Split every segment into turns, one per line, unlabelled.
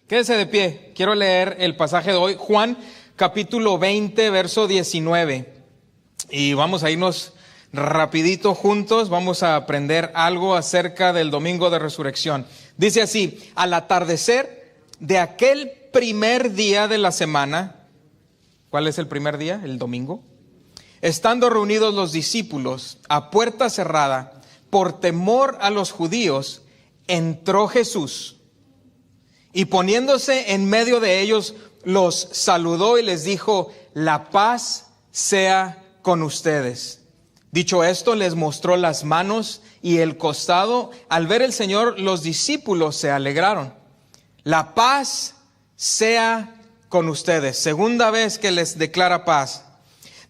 Quédese de pie. Quiero leer el pasaje de hoy, Juan capítulo 20, verso 19. Y vamos a irnos rapidito juntos. Vamos a aprender algo acerca del domingo de resurrección. Dice así: al atardecer de aquel primer día de la semana. ¿Cuál es el primer día? El domingo. Estando reunidos los discípulos a puerta cerrada, por temor a los judíos, entró Jesús. Y poniéndose en medio de ellos, los saludó y les dijo: la paz sea con ustedes. Dicho esto, les mostró las manos y el costado. Al ver el Señor, los discípulos se alegraron. La paz sea con ustedes. Segunda vez que les declara paz.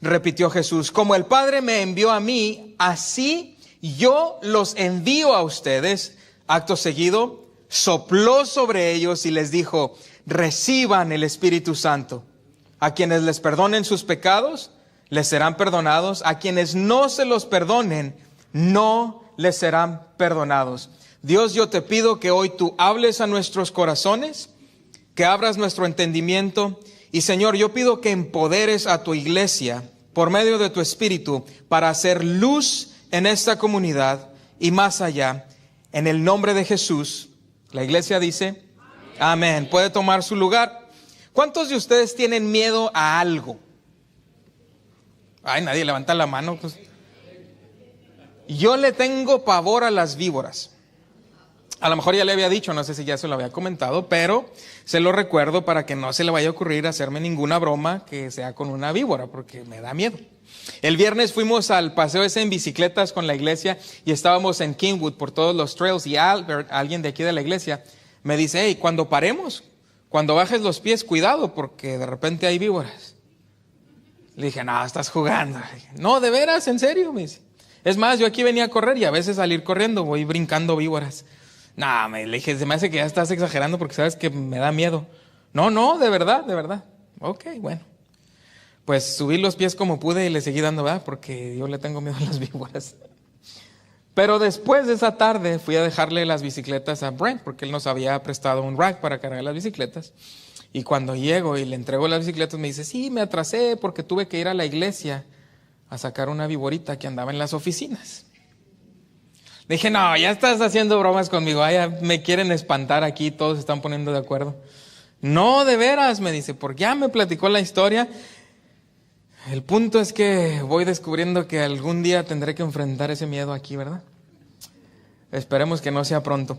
Repitió Jesús: como el Padre me envió a mí, así yo los envío a ustedes. Acto seguido, sopló sobre ellos y les dijo: reciban el Espíritu Santo. A quienes les perdonen sus pecados, les serán perdonados. A quienes no se los perdonen, no les serán perdonados. Dios, yo te pido que hoy tú hables a nuestros corazones, que abras nuestro entendimiento. Y Señor, yo pido que empoderes a tu iglesia por medio de tu Espíritu para hacer luz en esta comunidad y más allá. En el nombre de Jesús. La iglesia dice amén. Puede tomar su lugar. ¿Cuántos de ustedes tienen miedo a algo? Ay, nadie levanta la mano. Pues. Yo le tengo pavor a las víboras. A lo mejor ya le había dicho, no sé si ya se lo había comentado, pero se lo recuerdo para que no se le vaya a ocurrir hacerme ninguna broma que sea con una víbora, porque me da miedo. El viernes fuimos al paseo ese en bicicletas con la iglesia y estábamos en Kingwood por todos los trails, y Albert, alguien de aquí de la iglesia, me dice: hey, cuando paremos, cuando bajes los pies, cuidado, porque de repente hay víboras. Le dije: no, estás jugando. Dije, no, de veras, en serio, me dice. Es más, yo aquí venía a correr y a veces al ir corriendo voy brincando víboras. No, le dije: se me hace que ya estás exagerando porque sabes que me da miedo. No, de verdad, de verdad. Ok, bueno. Pues subí los pies como pude y le seguí dando, ¿verdad? Porque yo le tengo miedo a las víboras. Pero después de esa tarde fui a dejarle las bicicletas a Brent, porque él nos había prestado un rack para cargar las bicicletas. Y cuando llego y le entrego las bicicletas, me dice: sí, me atrasé porque tuve que ir a la iglesia a sacar una víborita que andaba en las oficinas. Le dije: no, ya estás haciendo bromas conmigo, ya me quieren espantar aquí, todos se están poniendo de acuerdo. No, de veras, me dice, porque ya me platicó la historia. El punto es que voy descubriendo que algún día tendré que enfrentar ese miedo aquí, ¿verdad? Esperemos que no sea pronto.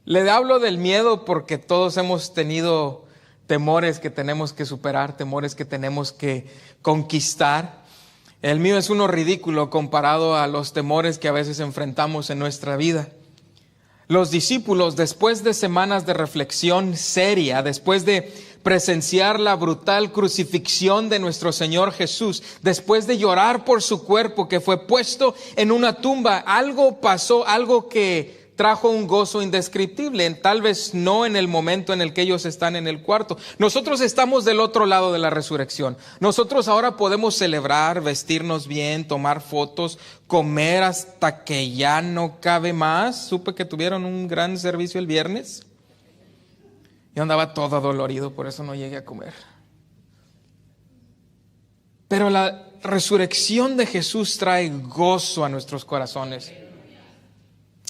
Le hablo del miedo porque todos hemos tenido temores que tenemos que superar, temores que tenemos que conquistar. El mío es uno ridículo comparado a los temores que a veces enfrentamos en nuestra vida. Los discípulos, después de semanas de reflexión seria, después de presenciar la brutal crucifixión de nuestro Señor Jesús, después de llorar por su cuerpo que fue puesto en una tumba, algo pasó, algo que trajo un gozo indescriptible, tal vez no en el momento en el que ellos están en el cuarto. Nosotros estamos del otro lado de la resurrección. Nosotros ahora podemos celebrar, vestirnos bien, tomar fotos, comer hasta que ya no cabe más. Supe que tuvieron un gran servicio el viernes. Yo andaba todo adolorido, por eso no llegué a comer. Pero la resurrección de Jesús trae gozo a nuestros corazones.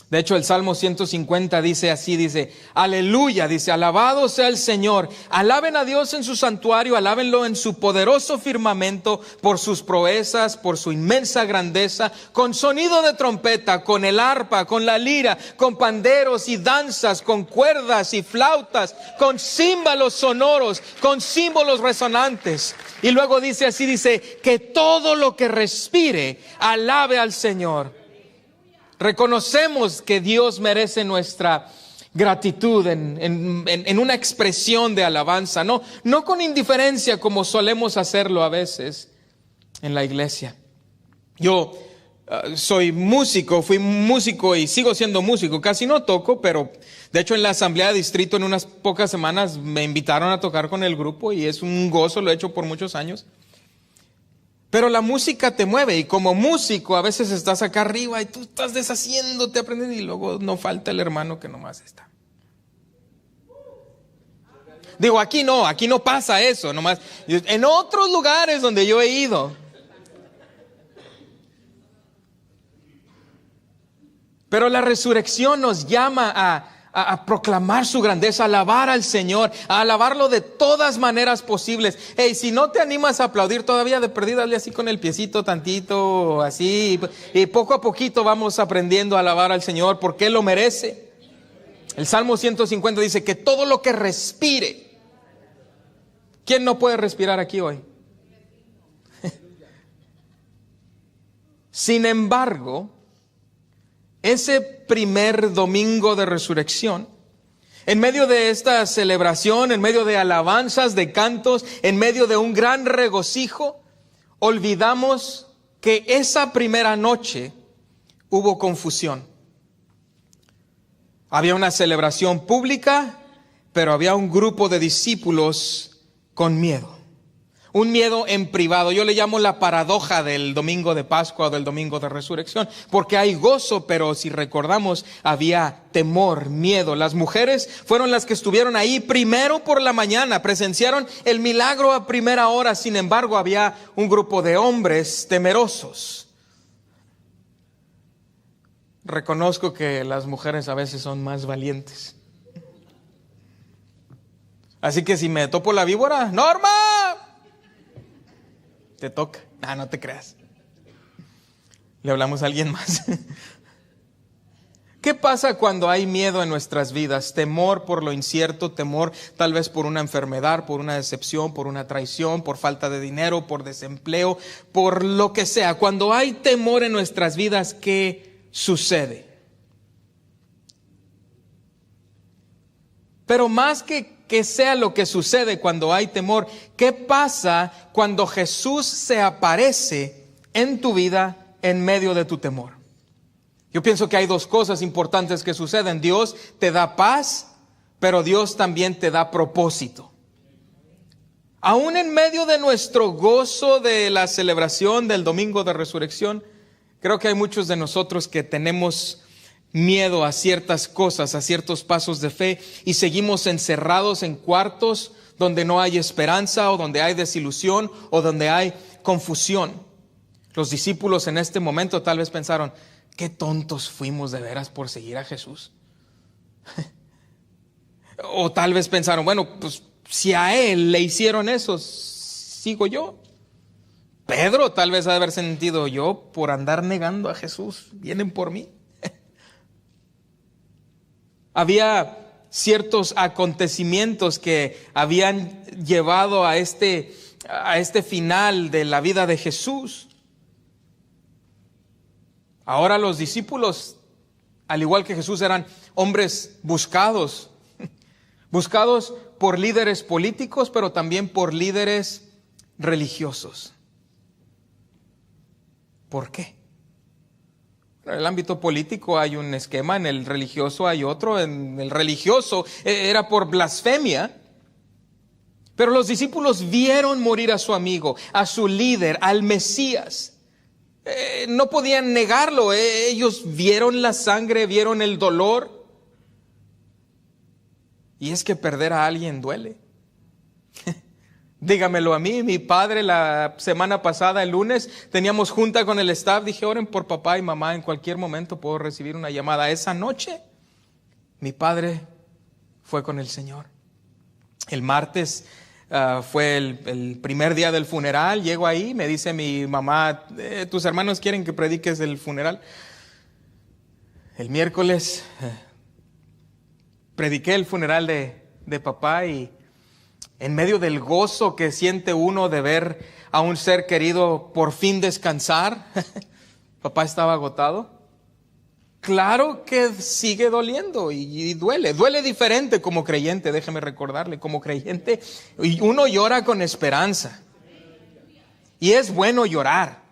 De hecho, el Salmo 150 dice así, dice: aleluya, dice, alabado sea el Señor. Alaben a Dios en su santuario, alábenlo en su poderoso firmamento, por sus proezas, por su inmensa grandeza, con sonido de trompeta, con el arpa, con la lira, con panderos y danzas, con cuerdas y flautas, con címbalos sonoros, con símbolos resonantes. Y luego dice así, dice, que todo lo que respire, alabe al Señor. Reconocemos que Dios merece nuestra gratitud en una expresión de alabanza, no con indiferencia como solemos hacerlo a veces en la iglesia. Yo soy músico, fui músico y sigo siendo músico, casi no toco, pero de hecho en la asamblea de distrito en unas pocas semanas me invitaron a tocar con el grupo y es un gozo, lo he hecho por muchos años. Pero la música te mueve y como músico a veces estás acá arriba y tú estás deshaciéndote, aprendiendo y luego no falta el hermano que nomás está. Digo, aquí no pasa eso, nomás. En otros lugares donde yo he ido. Pero la resurrección nos llama a proclamar su grandeza, a alabar al Señor, a alabarlo de todas maneras posibles. Hey, si no te animas a aplaudir todavía, de perdida, dale así con el piecito tantito, así, y poco a poquito vamos aprendiendo a alabar al Señor porque Él lo merece. El Salmo 150 dice que todo lo que respire. ¿Quién no puede respirar aquí hoy? Sin embargo, ese primer domingo de resurrección, en medio de esta celebración, en medio de alabanzas, de cantos, en medio de un gran regocijo, olvidamos que esa primera noche hubo confusión. Había una celebración pública, pero había un grupo de discípulos con miedo. Un miedo en privado. Yo le llamo la paradoja del domingo de Pascua o del domingo de resurrección, porque hay gozo, pero si recordamos, había temor, miedo. Las mujeres fueron las que estuvieron ahí primero por la mañana, presenciaron el milagro a primera hora. Sin embargo, había un grupo de hombres temerosos. Reconozco que las mujeres a veces son más valientes. Así que si me topo la víbora, ¡Norma! Te toca. No te creas. Le hablamos a alguien más. ¿Qué pasa cuando hay miedo en nuestras vidas? Temor por lo incierto, temor tal vez por una enfermedad, por una decepción, por una traición, por falta de dinero, por desempleo, por lo que sea. Cuando hay temor en nuestras vidas, ¿qué sucede? Pero más que sea lo que sucede cuando hay temor, ¿qué pasa cuando Jesús se aparece en tu vida en medio de tu temor? Yo pienso que hay dos cosas importantes que suceden. Dios te da paz, pero Dios también te da propósito. Aún en medio de nuestro gozo de la celebración del domingo de resurrección, creo que hay muchos de nosotros que tenemos miedo a ciertas cosas, a ciertos pasos de fe, y seguimos encerrados en cuartos donde no hay esperanza, o donde hay desilusión, o donde hay confusión. Los discípulos en este momento tal vez pensaron, qué tontos fuimos de veras por seguir a Jesús. O tal vez pensaron, bueno, pues si a él le hicieron eso, sigo yo. Pedro tal vez ha de haber sentido, yo por andar negando a Jesús, vienen por mí. Había ciertos acontecimientos que habían llevado a este final de la vida de Jesús. Ahora los discípulos, al igual que Jesús, eran hombres buscados por líderes políticos, pero también por líderes religiosos. ¿Por qué? En el ámbito político hay un esquema, en el religioso hay otro. En el religioso era por blasfemia, pero los discípulos vieron morir a su amigo, a su líder, al Mesías. No podían negarlo. Ellos vieron la sangre, vieron el dolor. Y es que perder a alguien duele. Dígamelo a mí. Mi padre la semana pasada, el lunes, teníamos junta con el staff. Dije, oren por papá y mamá, en cualquier momento puedo recibir una llamada. Esa noche, mi padre fue con el Señor. El martes fue el primer día del funeral. Llego ahí, me dice mi mamá, tus hermanos quieren que prediques el funeral. El miércoles prediqué el funeral de papá, y en medio del gozo que siente uno de ver a un ser querido por fin descansar, papá estaba agotado. Claro que sigue doliendo y duele diferente como creyente, déjeme recordarle, como creyente uno llora con esperanza. Y es bueno llorar.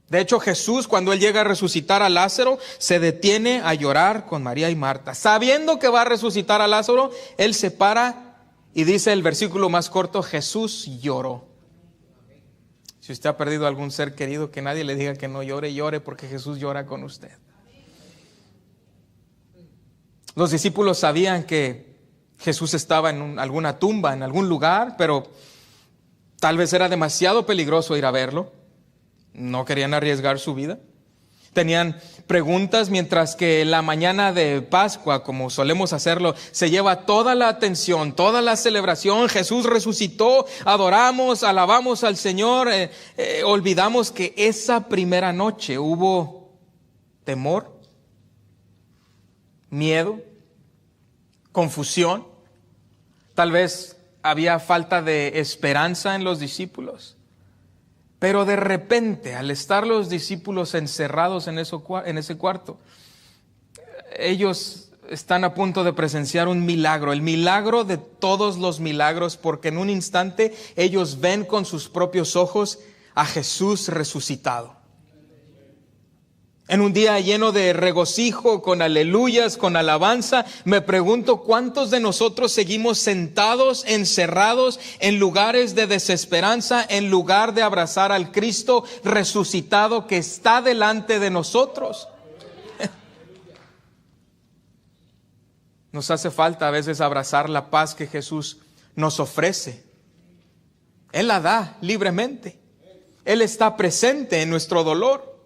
De hecho, Jesús, cuando Él llega a resucitar a Lázaro, se detiene a llorar con María y Marta. Sabiendo que va a resucitar a Lázaro, Él se para y dice el versículo más corto, Jesús lloró. Si usted ha perdido algún ser querido, que nadie le diga que no llore, llore, porque Jesús llora con usted. Los discípulos sabían que Jesús estaba en alguna tumba, en algún lugar, pero tal vez era demasiado peligroso ir a verlo. No querían arriesgar su vida. Tenían preguntas, mientras que la mañana de Pascua, como solemos hacerlo, se lleva toda la atención, toda la celebración. Jesús resucitó, adoramos, alabamos al Señor. Olvidamos que esa primera noche hubo temor, miedo, confusión. Tal vez había falta de esperanza en los discípulos. Pero de repente, al estar los discípulos encerrados en ese cuarto, ellos están a punto de presenciar un milagro, el milagro de todos los milagros, porque en un instante ellos ven con sus propios ojos a Jesús resucitado. En un día lleno de regocijo, con aleluyas, con alabanza, me pregunto cuántos de nosotros seguimos sentados, encerrados en lugares de desesperanza, en lugar de abrazar al Cristo resucitado que está delante de nosotros. Nos hace falta a veces abrazar la paz que Jesús nos ofrece. Él la da libremente. Él está presente en nuestro dolor.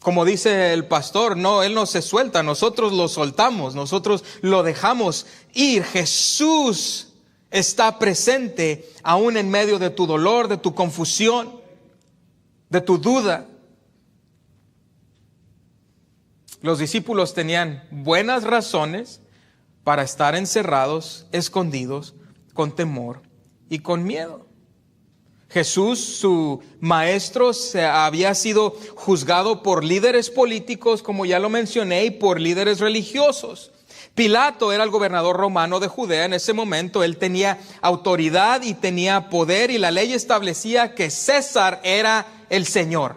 Como dice el pastor, no, Él no se suelta, nosotros lo soltamos, nosotros lo dejamos ir. Jesús está presente aún en medio de tu dolor, de tu confusión, de tu duda. Los discípulos tenían buenas razones para estar encerrados, escondidos, con temor y con miedo. Jesús, su maestro, había sido juzgado por líderes políticos, como ya lo mencioné, y por líderes religiosos. Pilato era el gobernador romano de Judea en ese momento. Él tenía autoridad y tenía poder, y la ley establecía que César era el Señor.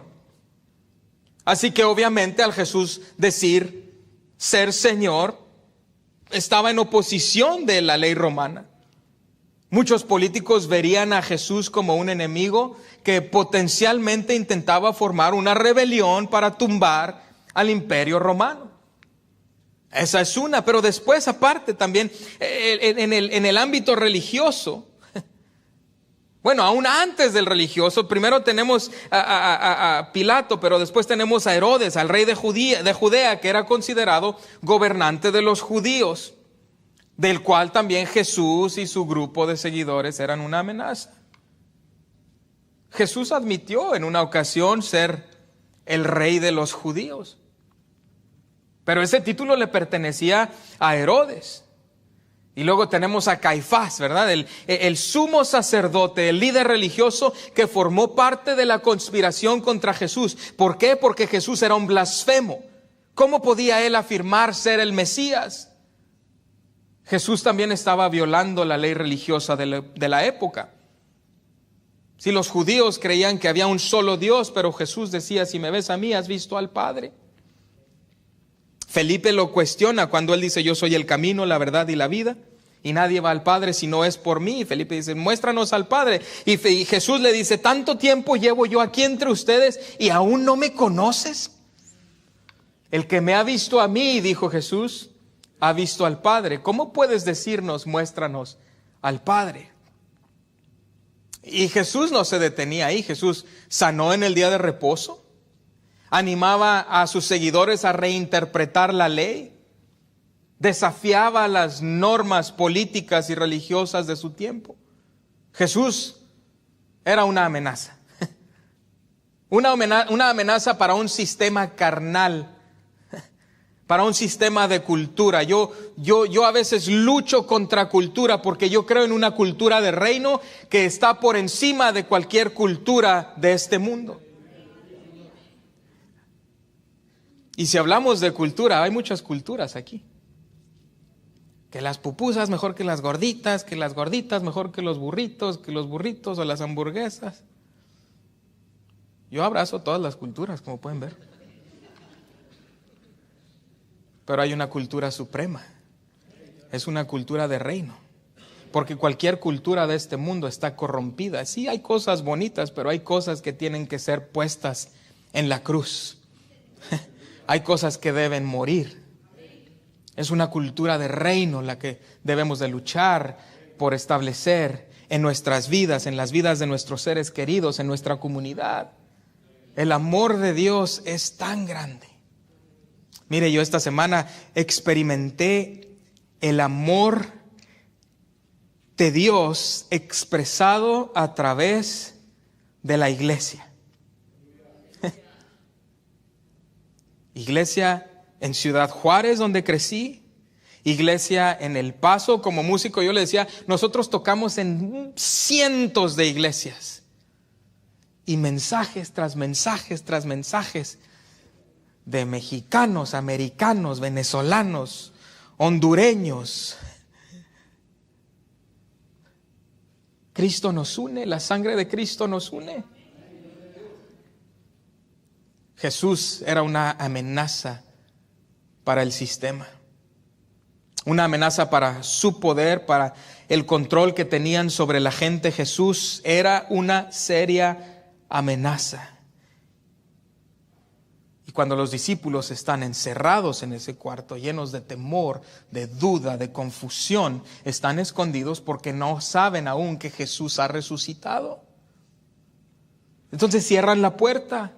Así que obviamente al Jesús decir ser Señor, estaba en oposición de la ley romana. Muchos políticos verían a Jesús como un enemigo que potencialmente intentaba formar una rebelión para tumbar al imperio romano. Esa es una, pero después aparte también en el ámbito religioso, bueno, aún antes del religioso, primero tenemos a Pilato, pero después tenemos a Herodes, al rey de Judea, que era considerado gobernante de los judíos, del cual también Jesús y su grupo de seguidores eran una amenaza. Jesús admitió en una ocasión ser el rey de los judíos, pero ese título le pertenecía a Herodes. Y luego tenemos a Caifás, ¿verdad? El sumo sacerdote, el líder religioso que formó parte de la conspiración contra Jesús. ¿Por qué? Porque Jesús era un blasfemo. ¿Cómo podía él afirmar ser el Mesías? Jesús también estaba violando la ley religiosa de la época. Si los judíos creían que había un solo Dios, pero Jesús decía, si me ves a mí, has visto al Padre. Felipe lo cuestiona cuando él dice, yo soy el camino, la verdad y la vida, y nadie va al Padre si no es por mí. Y Felipe dice, muéstranos al Padre. Y Jesús le dice, tanto tiempo llevo yo aquí entre ustedes y aún no me conoces. El que me ha visto a mí, dijo Jesús, ha visto al Padre. ¿Cómo puedes decirnos, muéstranos al Padre? Y Jesús no se detenía ahí. Jesús sanó en el día de reposo, animaba a sus seguidores a reinterpretar la ley, desafiaba las normas políticas y religiosas de su tiempo. Jesús era una amenaza, una amenaza para un sistema carnal, para un sistema de cultura. Yo a veces lucho contra cultura porque yo creo en una cultura de reino que está por encima de cualquier cultura de este mundo. Y si hablamos de cultura, hay muchas culturas aquí. Que las pupusas mejor que las gorditas mejor que los burritos o las hamburguesas. Yo abrazo todas las culturas, como pueden ver. Pero hay una cultura suprema. Es una cultura de reino. Porque cualquier cultura de este mundo está corrompida. Sí, hay cosas bonitas, pero hay cosas que tienen que ser puestas en la cruz. Hay cosas que deben morir. Es una cultura de reino la que debemos de luchar por establecer en nuestras vidas, en las vidas de nuestros seres queridos, en nuestra comunidad. El amor de Dios es tan grande. Mire, yo esta semana experimenté el amor de Dios expresado a través de la iglesia. Iglesia en Ciudad Juárez, donde crecí. Iglesia en El Paso. Como músico yo le decía, nosotros tocamos en cientos de iglesias. Y mensajes tras mensajes tras mensajes de mexicanos, americanos, venezolanos, hondureños. Cristo nos une, la sangre de Cristo nos une. Jesús era una amenaza para el sistema. Una amenaza para su poder, para el control que tenían sobre la gente. Jesús era una seria amenaza. Y cuando los discípulos están encerrados en ese cuarto, llenos de temor, de duda, de confusión, están escondidos porque no saben aún que Jesús ha resucitado. Entonces cierran la puerta.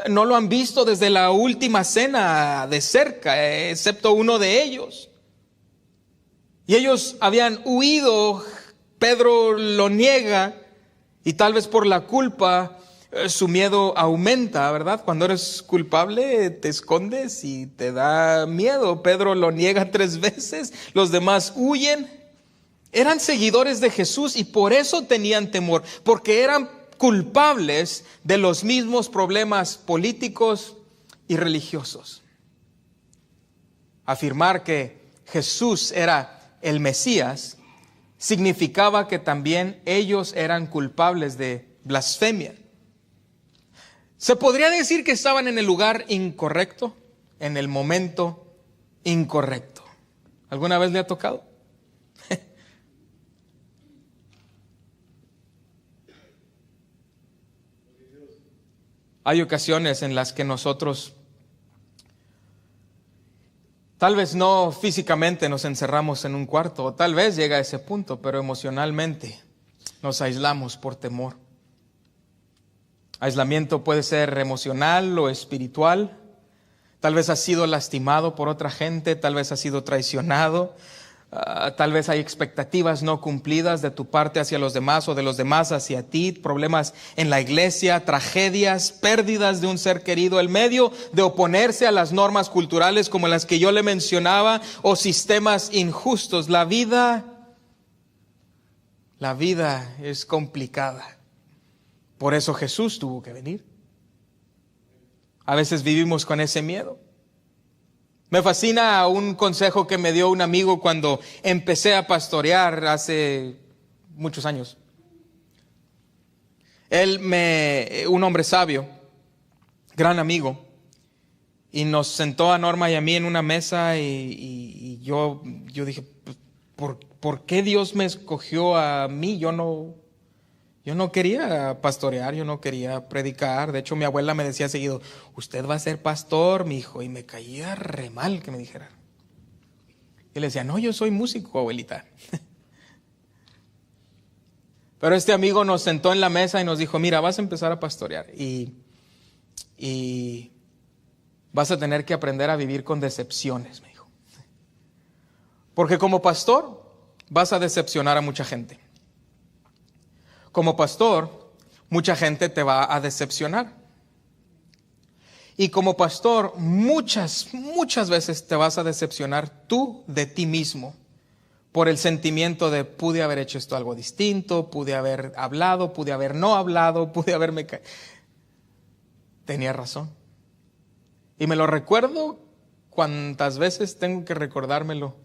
No lo han visto desde la última cena de cerca, excepto uno de ellos. Y ellos habían huido, Pedro lo niega, y tal vez por la culpa su miedo aumenta, ¿verdad? Cuando eres culpable te escondes y te da miedo. Pedro lo niega 3 veces, los demás huyen. Eran seguidores de Jesús y por eso tenían temor, porque eran culpables de los mismos problemas políticos y religiosos. Afirmar que Jesús era el Mesías significaba que también ellos eran culpables de blasfemia. Se podría decir que estaban en el lugar incorrecto, en el momento incorrecto. ¿Alguna vez le ha tocado? Hay ocasiones en las que nosotros, tal vez no físicamente nos encerramos en un cuarto, o tal vez llega a ese punto, pero emocionalmente nos aislamos por temor. Aislamiento puede ser emocional o espiritual. Tal vez has sido lastimado por otra gente, tal vez has sido traicionado, tal vez hay expectativas no cumplidas de tu parte hacia los demás o de los demás hacia ti, problemas en la iglesia, tragedias, pérdidas de un ser querido, el medio de oponerse a las normas culturales como las que yo le mencionaba o sistemas injustos. La vida es complicada. Por eso Jesús tuvo que venir. A veces vivimos con ese miedo. Me fascina un consejo que me dio un amigo cuando empecé a pastorear hace muchos años. Un hombre sabio, gran amigo, y nos sentó a Norma y a mí en una mesa y yo dije, ¿por qué Dios me escogió a mí? Yo no quería pastorear, yo no quería predicar. De hecho, mi abuela me decía seguido, usted va a ser pastor, mi hijo. Y me caía re mal que me dijera. Y le decía, no, yo soy músico, abuelita. Pero este amigo nos sentó en la mesa y nos dijo, mira, vas a empezar a pastorear. Y vas a tener que aprender a vivir con decepciones, me dijo. Porque como pastor vas a decepcionar a mucha gente. Como pastor, mucha gente te va a decepcionar. Y como pastor, muchas veces te vas a decepcionar tú de ti mismo por el sentimiento de pude haber hecho esto algo distinto, pude haber hablado, pude haber no hablado, pude haberme caído. Tenía razón. Y me lo recuerdo cuantas veces tengo que recordármelo.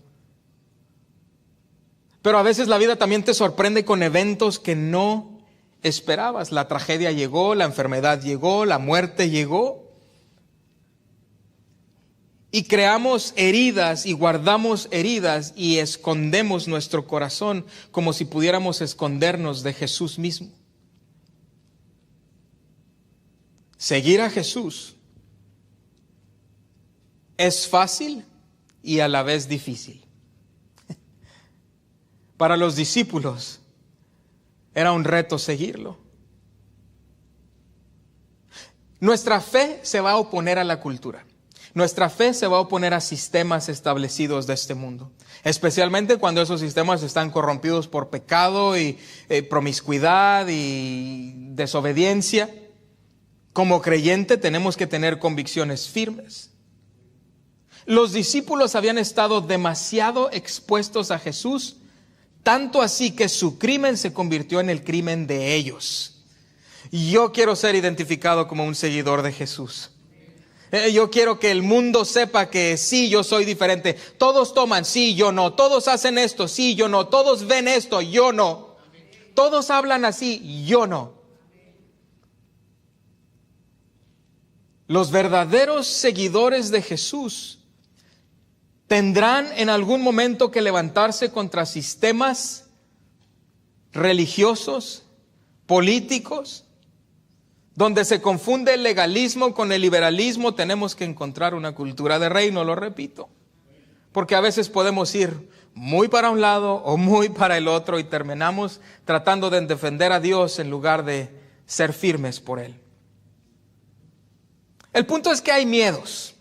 Pero a veces la vida también te sorprende con eventos que no esperabas. La tragedia llegó, la enfermedad llegó, la muerte llegó. Y creamos heridas y guardamos heridas y escondemos nuestro corazón como si pudiéramos escondernos de Jesús mismo. Seguir a Jesús es fácil y a la vez difícil. Para los discípulos era un reto seguirlo. Nuestra fe se va a oponer a la cultura. Nuestra fe se va a oponer a sistemas establecidos de este mundo, especialmente cuando esos sistemas están corrompidos por pecado y promiscuidad y desobediencia. Como creyente tenemos que tener convicciones firmes. Los discípulos habían estado demasiado expuestos a Jesús, tanto así que su crimen se convirtió en el crimen de ellos. Yo quiero ser identificado como un seguidor de Jesús. Yo quiero que el mundo sepa que sí, yo soy diferente. Todos toman, sí, yo no. Todos hacen esto, sí, yo no. Todos ven esto, yo no. Todos hablan así, yo no. Los verdaderos seguidores de Jesús tendrán en algún momento que levantarse contra sistemas religiosos, políticos, donde se confunde el legalismo con el liberalismo. Tenemos que encontrar una cultura de reino, lo repito. Porque a veces podemos ir muy para un lado o muy para el otro y terminamos tratando de defender a Dios en lugar de ser firmes por Él. El punto es que hay miedos.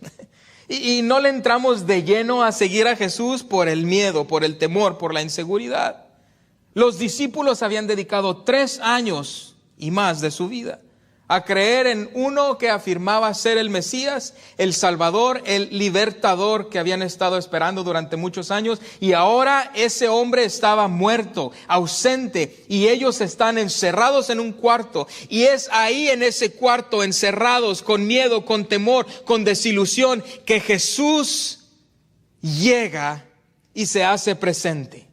Y no le entramos de lleno a seguir a Jesús por el miedo, por el temor, por la inseguridad. Los discípulos habían dedicado 3 años y más de su vida a creer en uno que afirmaba ser el Mesías, el Salvador, el Libertador que habían estado esperando durante muchos años. Y ahora ese hombre estaba muerto, ausente, y ellos están encerrados en un cuarto. Y es ahí en ese cuarto, encerrados, con miedo, con temor, con desilusión, que Jesús llega y se hace presente.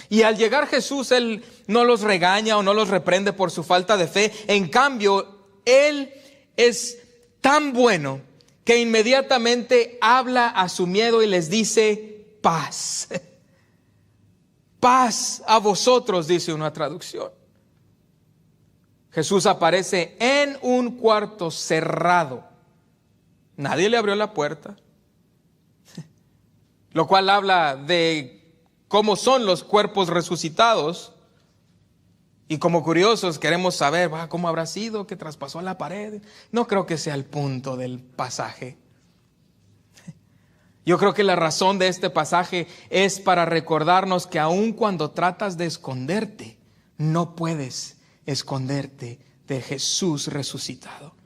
Y al llegar Jesús, Él no los regaña o no los reprende por su falta de fe. En cambio, Él es tan bueno que inmediatamente habla a su miedo y les dice: paz. Paz a vosotros, dice una traducción. Jesús aparece en un cuarto cerrado. Nadie le abrió la puerta. Lo cual habla de cómo son los cuerpos resucitados. Y como curiosos queremos saber, ¿cómo habrá sido que traspasó la pared? No creo que sea el punto del pasaje. Yo creo que la razón de este pasaje es para recordarnos que aun cuando tratas de esconderte, no puedes esconderte de Jesús resucitado.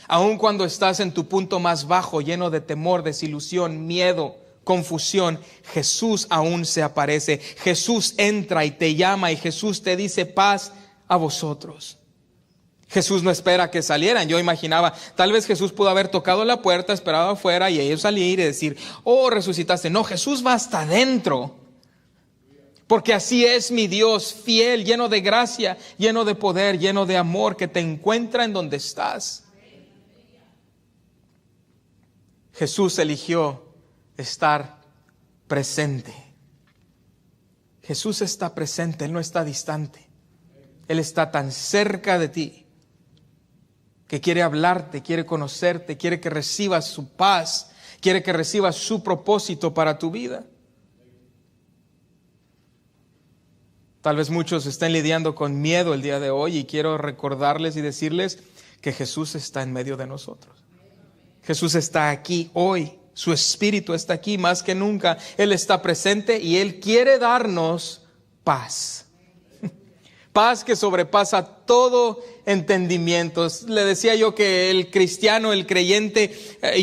Aun cuando estás en tu punto más bajo, lleno de temor, desilusión, miedo, confusión, Jesús aún se aparece. Jesús entra y te llama y Jesús te dice: paz a vosotros. Jesús no espera que salieran. Yo imaginaba, tal vez Jesús pudo haber tocado la puerta, esperado afuera y ellos salir y decir: oh, resucitaste. No, Jesús va hasta adentro. Porque así es mi Dios, fiel, lleno de gracia, lleno de poder, lleno de amor, que te encuentra en donde estás. Jesús eligió estar presente. Jesús está presente, Él no está distante. Él está tan cerca de ti que quiere hablarte, quiere conocerte, quiere que recibas su paz, quiere que recibas su propósito para tu vida. Tal vez muchos estén lidiando con miedo el día de hoy y quiero recordarles y decirles que Jesús está en medio de nosotros. Jesús está aquí hoy. Su Espíritu está aquí más que nunca. Él está presente y Él quiere darnos paz. Paz que sobrepasa todo entendimiento. Le decía yo que el cristiano, el creyente,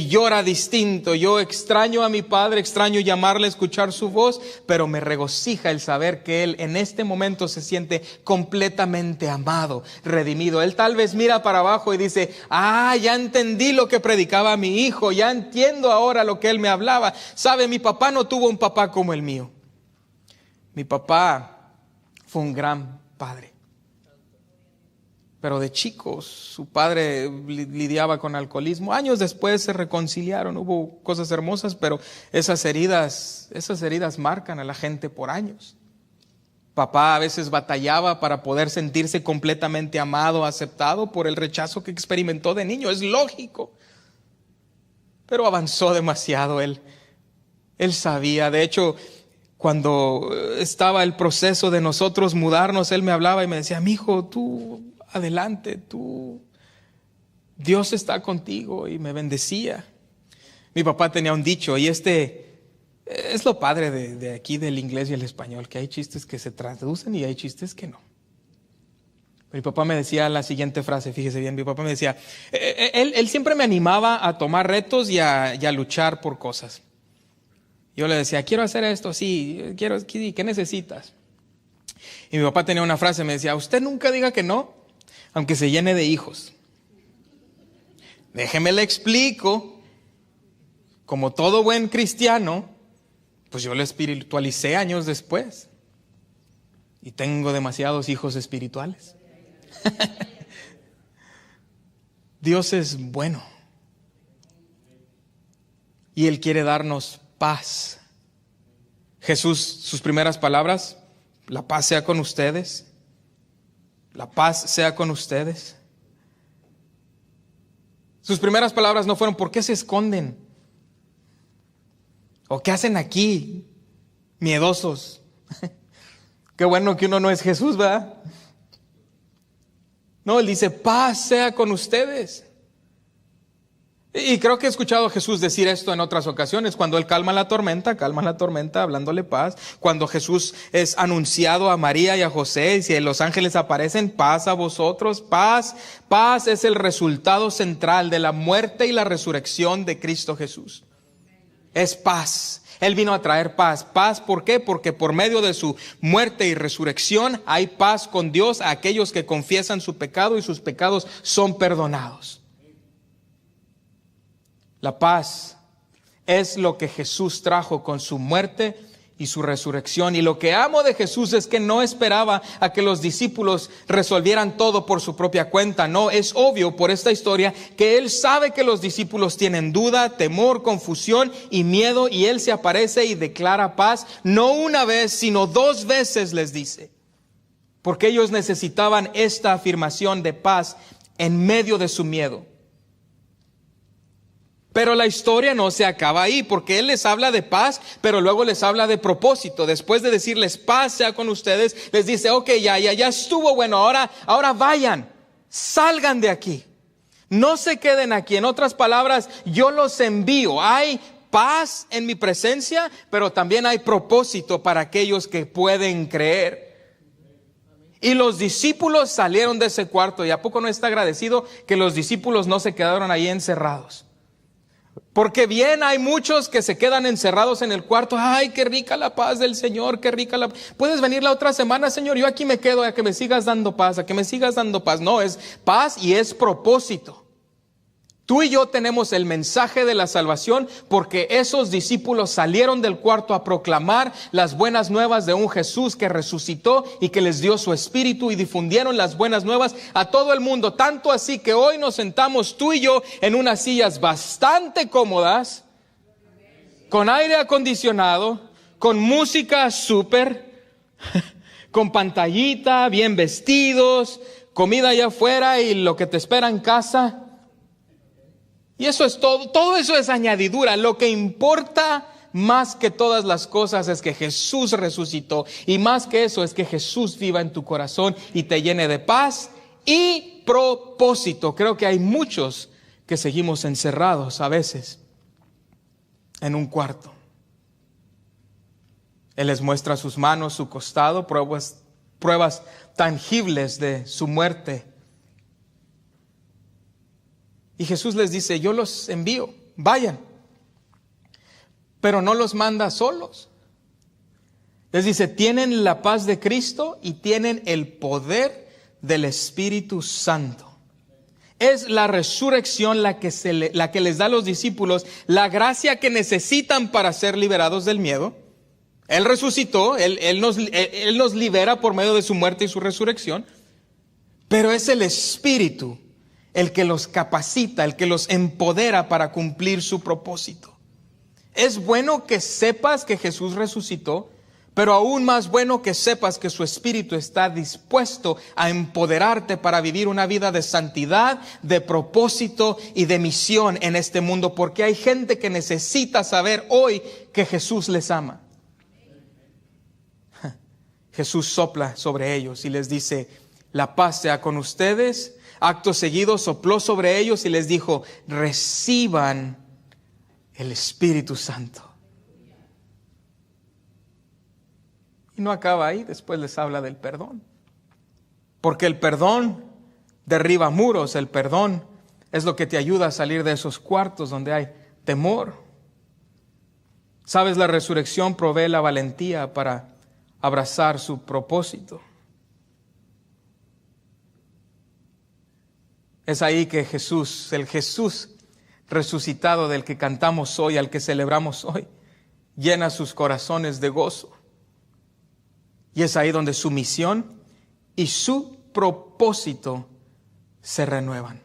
llora distinto. Yo extraño a mi Padre, extraño llamarle, escuchar su voz, pero me regocija el saber que Él en este momento se siente completamente amado, redimido. Él tal vez mira para abajo y dice: ya entendí lo que predicaba mi hijo, ya entiendo ahora lo que él me hablaba. Sabe, mi papá no tuvo un papá como el mío. Mi papá fue un gran padre. Pero de chicos, su padre lidiaba con alcoholismo. Años después se reconciliaron, hubo cosas hermosas, pero esas heridas marcan a la gente por años. Papá a veces batallaba para poder sentirse completamente amado, aceptado por el rechazo que experimentó de niño. Es lógico. Pero avanzó demasiado él. Él sabía. De hecho, cuando estaba el proceso de nosotros mudarnos, Él me hablaba y me decía, mijo, tú adelante, Dios está contigo, y me bendecía. Mi papá tenía un dicho, y es lo padre de aquí del inglés y el español, que hay chistes que se traducen y hay chistes que no. Mi papá me decía la siguiente frase, fíjese bien, mi papá me decía, él siempre me animaba a tomar retos y a luchar por cosas. Yo le decía, quiero hacer esto, sí, ¿qué necesitas? Y mi papá tenía una frase, me decía, usted nunca diga que no, aunque se llene de hijos. Déjeme le explico. Como todo buen cristiano, pues yo lo espiritualicé años después. Y tengo demasiados hijos espirituales. Dios es bueno. Y Él quiere darnos paz. Jesús, sus primeras palabras, la paz sea con ustedes. La paz sea con ustedes. Sus primeras palabras no fueron, ¿por qué se esconden? ¿O qué hacen aquí, miedosos? Qué bueno que uno no es Jesús, ¿verdad? No, Él dice, paz sea con ustedes. Y creo que he escuchado a Jesús decir esto en otras ocasiones, cuando Él calma la tormenta, hablándole paz. Cuando Jesús es anunciado a María y a José, y si los ángeles aparecen, paz a vosotros, paz. Paz es el resultado central de la muerte y la resurrección de Cristo Jesús. Es paz. Él vino a traer paz. ¿Paz por qué? Porque por medio de su muerte y resurrección hay paz con Dios a aquellos que confiesan su pecado y sus pecados son perdonados. La paz es lo que Jesús trajo con su muerte y su resurrección. Y lo que amo de Jesús es que no esperaba a que los discípulos resolvieran todo por su propia cuenta. No, es obvio por esta historia que Él sabe que los discípulos tienen duda, temor, confusión y miedo, y Él se aparece y declara paz, no una vez, sino 2 veces les dice. Porque ellos necesitaban esta afirmación de paz en medio de su miedo. Pero la historia no se acaba ahí, porque Él les habla de paz, pero luego les habla de propósito. Después de decirles paz sea con ustedes, les dice, ok, ya estuvo bueno, ahora vayan, salgan de aquí. No se queden aquí. En otras palabras, yo los envío. Hay paz en mi presencia, pero también hay propósito para aquellos que pueden creer. Y los discípulos salieron de ese cuarto. ¿Y a poco no está agradecido que los discípulos no se quedaron ahí encerrados? Porque bien hay muchos que se quedan encerrados en el cuarto. Ay, qué rica la paz del Señor, qué rica la... ¿Puedes venir la otra semana, Señor? Yo aquí me quedo a que me sigas dando paz, a que me sigas dando paz. No, es paz y es propósito. Tú y yo tenemos el mensaje de la salvación porque esos discípulos salieron del cuarto a proclamar las buenas nuevas de un Jesús que resucitó y que les dio su espíritu, y difundieron las buenas nuevas a todo el mundo. Tanto así que hoy nos sentamos tú y yo en unas sillas bastante cómodas, con aire acondicionado, con música súper, con pantallita, bien vestidos, comida allá afuera y lo que te espera en casa. Y eso es todo eso es añadidura. Lo que importa más que todas las cosas es que Jesús resucitó, y más que eso es que Jesús viva en tu corazón y te llene de paz y propósito. Creo que hay muchos que seguimos encerrados a veces en un cuarto. Él les muestra sus manos, su costado, pruebas tangibles de su muerte. Y Jesús les dice, yo los envío, vayan. Pero no los manda solos. Les dice, tienen la paz de Cristo y tienen el poder del Espíritu Santo. Es la resurrección la que les da a los discípulos la gracia que necesitan para ser liberados del miedo. Él resucitó, Él nos libera por medio de su muerte y su resurrección. Pero es el Espíritu el que los capacita, el que los empodera para cumplir su propósito. Es bueno que sepas que Jesús resucitó, Pero aún más bueno que sepas que su Espíritu está dispuesto a empoderarte para vivir una vida de santidad, de propósito y de misión en este mundo. Porque hay gente que necesita saber hoy que Jesús les ama. Jesús sopla sobre ellos y les dice: la paz sea con ustedes. Acto seguido sopló sobre ellos y les dijo: reciban el Espíritu Santo. Y no acaba ahí, después les habla del perdón. Porque el perdón derriba muros, el perdón es lo que te ayuda a salir de esos cuartos donde hay temor. Sabes, la resurrección provee la valentía para abrazar su propósito. Es ahí que Jesús, el Jesús resucitado del que cantamos hoy, al que celebramos hoy, llena sus corazones de gozo. Y es ahí donde su misión y su propósito se renuevan.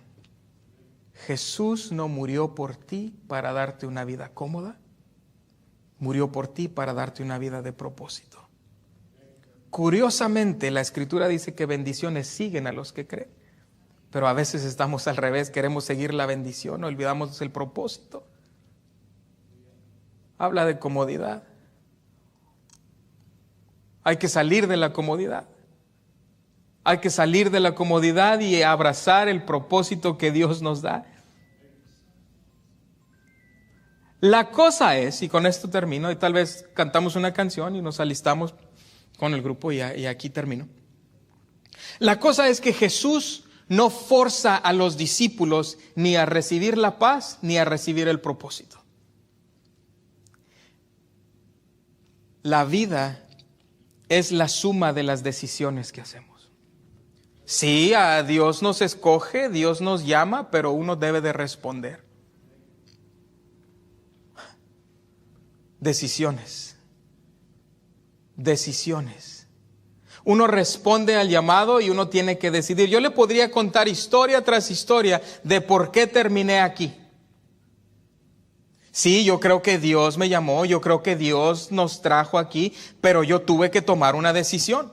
Jesús no murió por ti para darte una vida cómoda. Murió por ti para darte una vida de propósito. Curiosamente, la Escritura dice que bendiciones siguen a los que creen. Pero a veces estamos al revés, queremos seguir la bendición, olvidamos el propósito. Habla de comodidad. Hay que salir de la comodidad. Hay que salir de la comodidad y abrazar el propósito que Dios nos da. La cosa es, y con esto termino, y tal vez cantamos una canción y nos alistamos con el grupo y aquí termino. La cosa es que Jesús no forza a los discípulos ni a recibir la paz ni a recibir el propósito. La vida es la suma de las decisiones que hacemos. Sí, a Dios nos escoge, Dios nos llama, pero uno debe de responder. Decisiones. Uno responde al llamado y uno tiene que decidir. Yo le podría contar historia tras historia de por qué terminé aquí. Sí, yo creo que Dios me llamó, yo creo que Dios nos trajo aquí, pero yo tuve que tomar una decisión.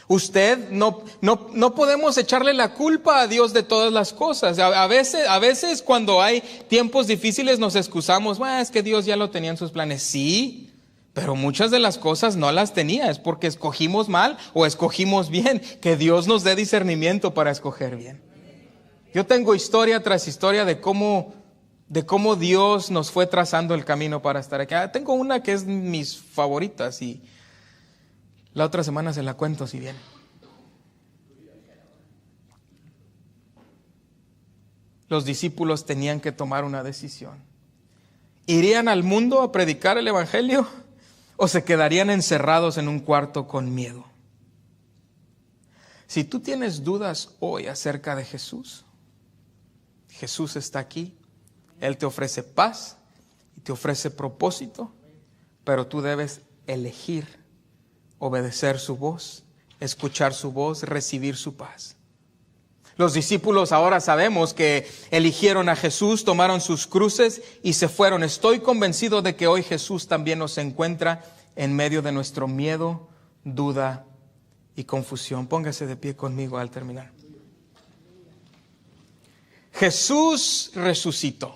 Usted no podemos echarle la culpa a Dios de todas las cosas. A veces cuando hay tiempos difíciles nos excusamos, es que Dios ya lo tenía en sus planes. Sí, pero muchas de las cosas no las tenía, es porque escogimos mal o escogimos bien. Que Dios nos dé discernimiento para escoger bien. Yo tengo historia tras historia de cómo Dios nos fue trazando el camino para estar aquí. Tengo una que es mis favoritas y la otra semana se la cuento si viene. Los discípulos tenían que tomar una decisión. ¿Irían al mundo a predicar el evangelio o se quedarían encerrados en un cuarto con miedo? Si tú tienes dudas hoy acerca de Jesús, Jesús está aquí. Él te ofrece paz y te ofrece propósito, pero tú debes elegir obedecer su voz, escuchar su voz, recibir su paz. Los discípulos ahora sabemos que eligieron a Jesús, tomaron sus cruces y se fueron. Estoy convencido de que hoy Jesús también nos encuentra en medio de nuestro miedo, duda y confusión. Póngase de pie conmigo al terminar. Jesús resucitó.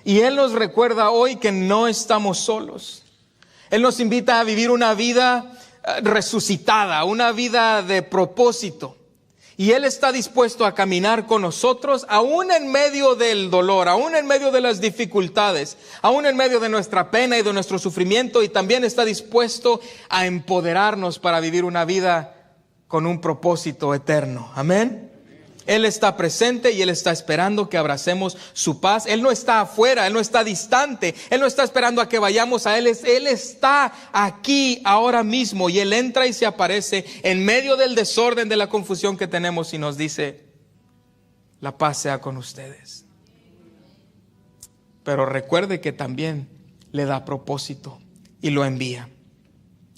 Y Él nos recuerda hoy que no estamos solos. Él nos invita a vivir una vida resucitada, una vida de propósito. Y Él está dispuesto a caminar con nosotros, aún en medio del dolor, aún en medio de las dificultades, aún en medio de nuestra pena y de nuestro sufrimiento. Y también está dispuesto a empoderarnos para vivir una vida con un propósito eterno. Amén. Él está presente y Él está esperando que abracemos su paz. Él no está afuera, Él no está distante, Él no está esperando a que vayamos a Él. Él está aquí ahora mismo y Él entra y se aparece en medio del desorden, de la confusión que tenemos y nos dice: la paz sea con ustedes. Pero recuerde que también le da propósito y lo envía.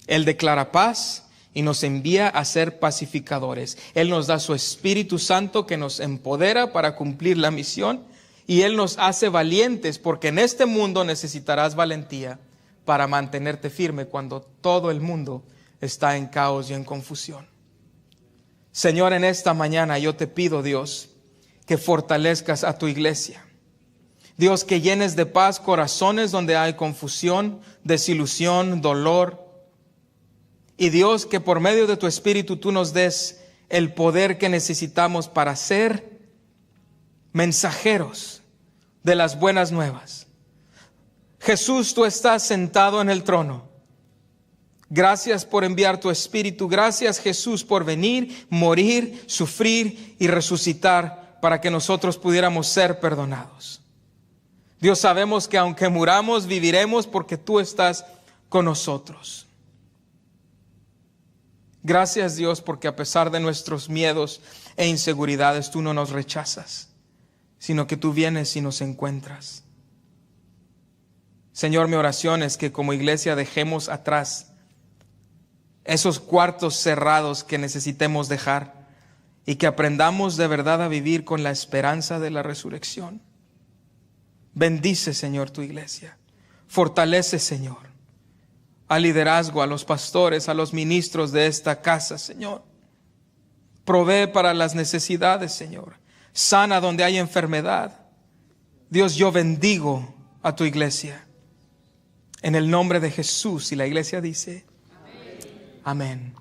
Él declara paz y nos envía a ser pacificadores. Él nos da su Espíritu Santo que nos empodera para cumplir la misión. Y Él nos hace valientes, porque en este mundo necesitarás valentía para mantenerte firme cuando todo el mundo está en caos y en confusión. Señor, en esta mañana yo te pido, Dios, que fortalezcas a tu iglesia. Dios, que llenes de paz corazones donde hay confusión, desilusión, dolor. Y Dios, que por medio de tu Espíritu tú nos des el poder que necesitamos para ser mensajeros de las buenas nuevas. Jesús, tú estás sentado en el trono. Gracias por enviar tu Espíritu. Gracias, Jesús, por venir, morir, sufrir y resucitar para que nosotros pudiéramos ser perdonados. Dios, sabemos que aunque muramos, viviremos porque tú estás con nosotros. Gracias, Dios, porque a pesar de nuestros miedos e inseguridades, tú no nos rechazas, sino que tú vienes y nos encuentras. Señor, mi oración es que como iglesia dejemos atrás esos cuartos cerrados que necesitemos dejar y que aprendamos de verdad a vivir con la esperanza de la resurrección. Bendice, Señor, tu iglesia. Fortalece, Señor, al liderazgo, a los pastores, a los ministros de esta casa, Señor. Provee para las necesidades, Señor. Sana donde hay enfermedad. Dios, yo bendigo a tu iglesia. En el nombre de Jesús. Y la iglesia dice, amén.